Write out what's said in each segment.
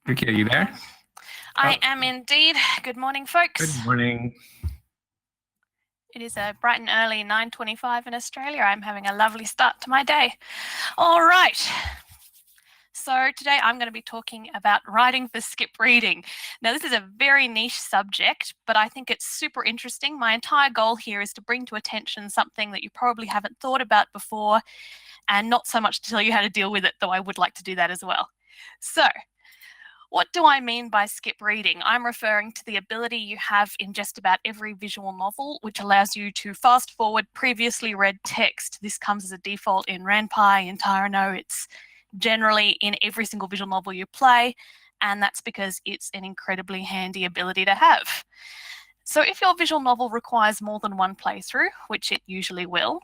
Vicky, are you there? I am indeed. Good morning, folks. Good morning. It is a bright and early 9:25 in Australia. I'm having a lovely start to my day. All right. So today I'm going to be talking about writing for skip reading. Now, this is a very niche subject, but I think it's super interesting. My entire goal here is to bring to attention something that you probably haven't thought about before, and not so much to tell you how to deal with it, though I would like to do that as well. So, what do I mean by skip reading? I'm referring to the ability you have in just about every visual novel, which allows you to fast forward previously read text. This comes as a default in Ren'Py, in Tyranno. It's generally in every single visual novel you play, and that's because it's an incredibly handy ability to have. So if your visual novel requires more than one playthrough, which it usually will,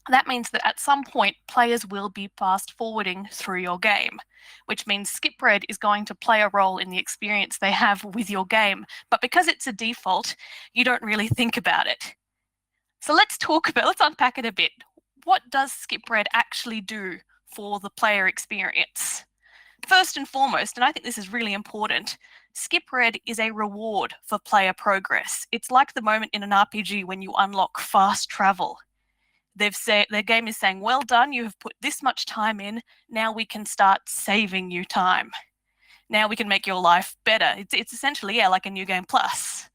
that means that at some point players will be fast forwarding through your game, which means skip read is going to play a role in the experience they have with your game. But because it's a default, you don't really think about it. So let's unpack it a bit. What does skip read actually do for the player experience? First and foremost, and I think this is really important, skip read is a reward for player progress. It's like the moment in an RPG when you unlock fast travel. They've said their game is saying, well done, you have put this much time in, now we can start saving you time. Now we can make your life better. It's essentially, like a new game plus.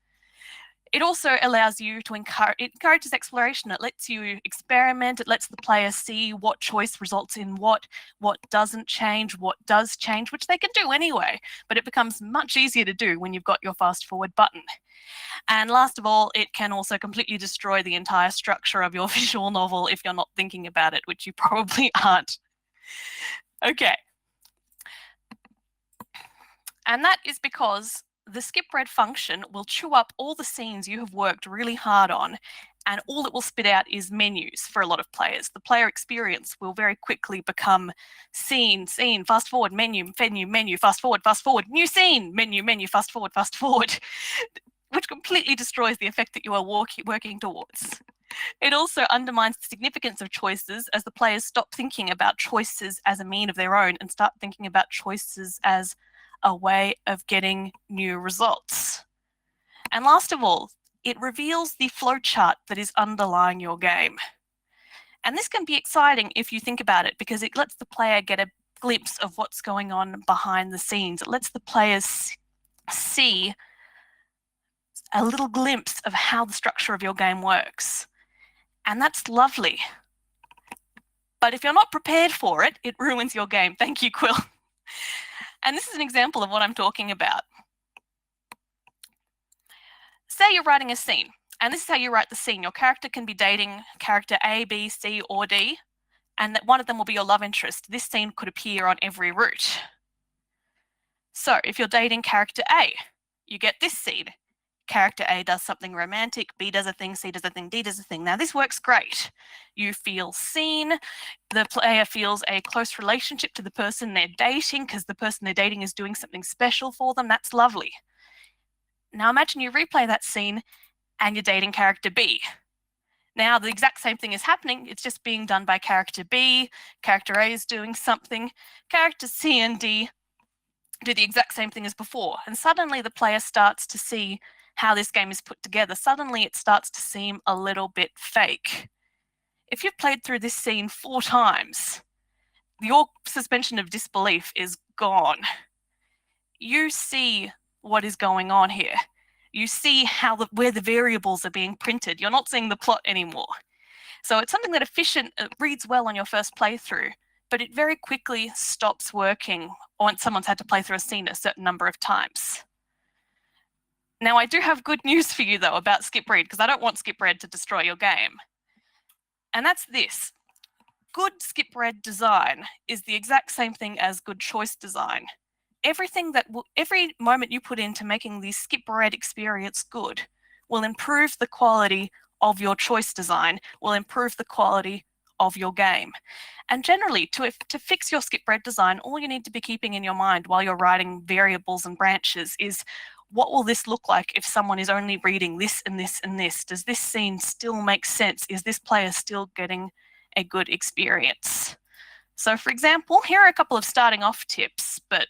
It also allows you to it encourages exploration. It lets you experiment. It lets the player see what choice results in what doesn't change, what does change, which they can do anyway, but it becomes much easier to do when you've got your fast forward button. And last of all, it can also completely destroy the entire structure of your visual novel if you're not thinking about it, which you probably aren't. Okay. And that is because the skip read function will chew up all the scenes you have worked really hard on, and all it will spit out is menus for a lot of players. The player experience will very quickly become scene, fast forward, menu, fast forward, new scene, menu, fast forward, which completely destroys the effect that you are working towards. It also undermines the significance of choices as the players stop thinking about choices as a mean of their own and start thinking about choices as a way of getting new results. And last of all, it reveals the flowchart that is underlying your game. And this can be exciting if you think about it, because it lets the player get a glimpse of what's going on behind the scenes. It lets the players see a little glimpse of how the structure of your game works. And that's lovely. But if you're not prepared for it, it ruins your game. Thank you, Quill. And this is an example of what I'm talking about. Say you're writing a scene, and this is how you write the scene. Your character can be dating character A, B, C, or D, and that one of them will be your love interest. This scene could appear on every route. So if you're dating character A, you get this scene. Character A does something romantic, B does a thing, C does a thing, D does a thing. Now this works great. You feel seen, the player feels a close relationship to the person they're dating because the person they're dating is doing something special for them. That's lovely. Now imagine you replay that scene and you're dating character B. Now the exact same thing is happening, it's just being done by character B, character A is doing something, character C and D do the exact same thing as before, and suddenly the player starts to see how this game is put together. Suddenly it starts to seem a little bit fake. If you've played through this scene 4 times, your suspension of disbelief is gone. You see what is going on here. You see where the variables are being printed. You're not seeing the plot anymore. So it's something that reads well on your first playthrough, but it very quickly stops working once someone's had to play through a scene a certain number of times. Now, I do have good news for you, though, about skip read, because I don't want skip read to destroy your game. And that's this. Good skip read design is the exact same thing as good choice design. Every moment you put into making the skip read experience good will improve the quality of your choice design, will improve the quality of your game. And generally, to fix your skip read design, all you need to be keeping in your mind while you're writing variables and branches is, what will this look like if someone is only reading this and this and this? Does this scene still make sense? Is this player still getting a good experience? So for example, here are a couple of starting off tips, but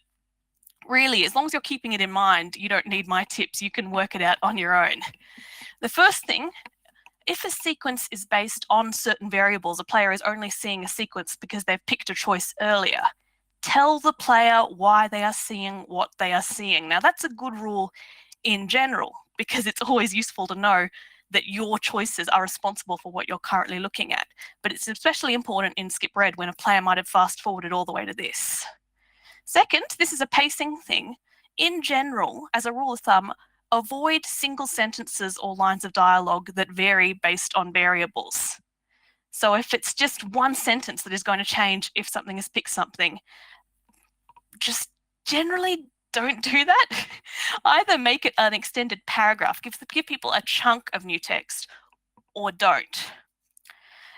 really, as long as you're keeping it in mind, you don't need my tips. You can work it out on your own. The first thing, if a sequence is based on certain variables, a player is only seeing a sequence because they've picked a choice earlier. Tell the player why they are seeing what they are seeing. Now, that's a good rule in general, because it's always useful to know that your choices are responsible for what you're currently looking at. But it's especially important in Skip Red when a player might have fast forwarded all the way to this. Second, this is a pacing thing. In general, as a rule of thumb, avoid single sentences or lines of dialogue that vary based on variables. So if it's just one sentence that is going to change if something has picked something, just generally don't do that. Either make it an extended paragraph, give people a chunk of new text, or don't.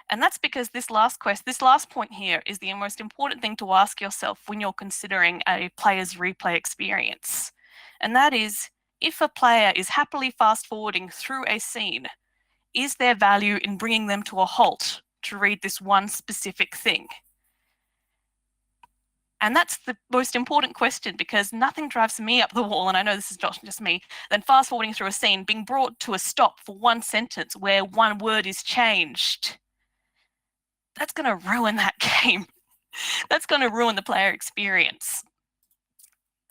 And that's because this last point here is the most important thing to ask yourself when you're considering a player's replay experience. And that is, if a player is happily fast forwarding through a scene, is there value in bringing them to a halt to read this one specific thing? And that's the most important question, because nothing drives me up the wall, and I know this is not just me, than fast forwarding through a scene, being brought to a stop for one sentence where one word is changed. That's going to ruin that game. That's going to ruin the player experience.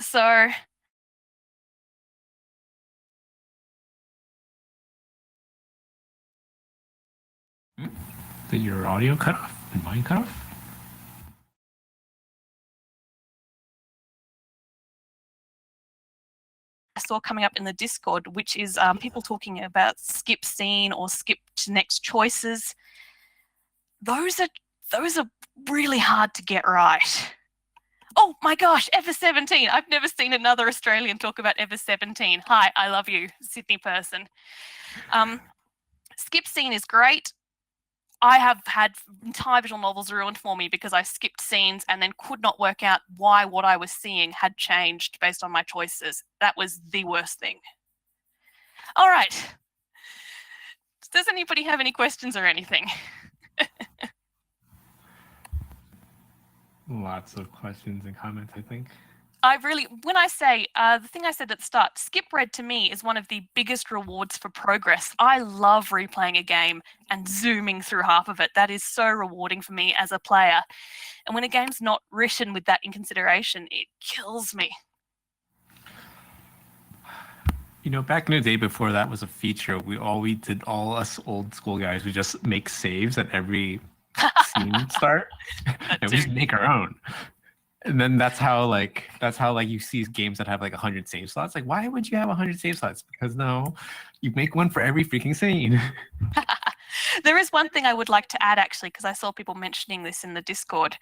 So did your audio cut off and mine cut off? I saw coming up in the Discord, which is people talking about skip scene or skip to next choices. Those are really hard to get right. Oh my gosh, Ever 17. I've never seen another Australian talk about Ever 17. Hi, I love you, Sydney person. Skip scene is great. I have had entire visual novels ruined for me because I skipped scenes and then could not work out why what I was seeing had changed based on my choices. That was the worst thing. All right. Does anybody have any questions or anything? Lots of questions and comments, I think. When I say, the thing I said at the start, Skip Red to me is one of the biggest rewards for progress. I love replaying a game and zooming through half of it. That is so rewarding for me as a player. And when a game's not written with that in consideration, it kills me. You know, back in the day before that was a feature, all us old school guys, we just make saves at every scene start, and we just make our own. And then that's how you see games that have like 100 save slots. Like, why would you have 100 save slots? Because no, you make one for every freaking scene. There is one thing I would like to add, actually, because I saw people mentioning this in the Discord.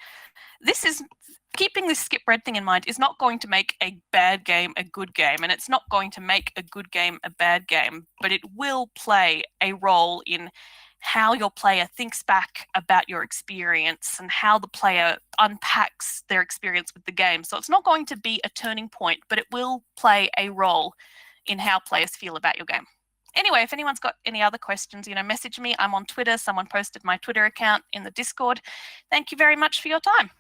Keeping this Skip Red thing in mind is not going to make a bad game a good game, and it's not going to make a good game a bad game, but it will play a role in how your player thinks back about your experience and how the player unpacks their experience with the game. So it's not going to be a turning point, but it will play a role in how players feel about your game. Anyway, if anyone's got any other questions, message me. I'm on Twitter. Someone posted my Twitter account in the Discord. Thank you very much for your time.